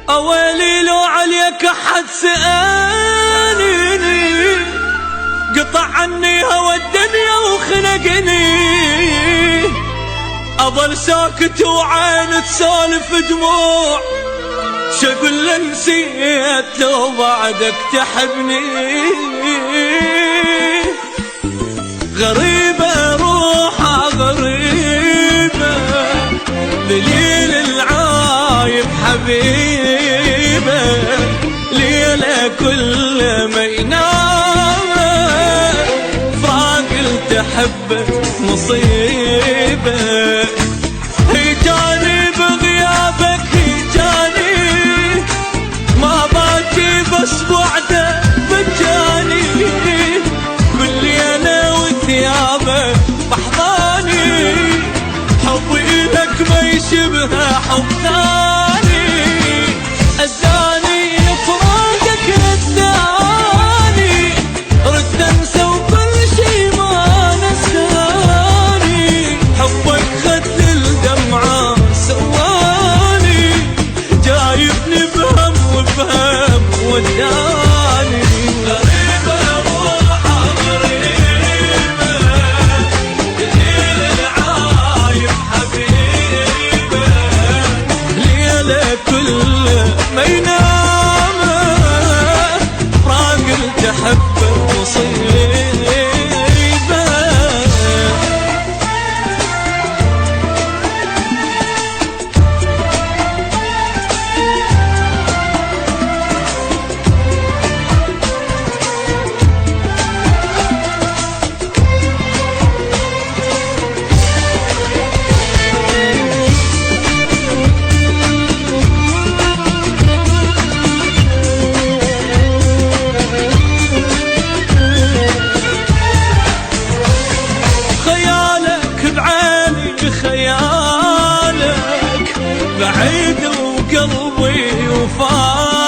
اويلي لو عليك احد سألني، قطع عني هوى الدنيا وخنقني، اظل ساكت وعين تسالف دموع، شقول له نسيت لو بعدك تحبني. غريبة روحها غريبة، ذليل العايب حبيبة، ليلة كل ما ينام فراق تحبه مصيبة. هيجاني بغيابك هيجاني، ما باكي بس بعده مجاني، كل انا وثيابك بحضاني، حبي لك ما يشبه حب ثاني، أذاني فراقك أذاني، رد انسى وكل شي ما نساني، حبك خد الدمعة سواني، جايبني بهم وبهم وداني. غريبة روحها غريبة، دليل العايب حبيبة، ليلة كل ما ينام راجل تحبه مصيبة. خيالك بعيد وقلبي وفاق،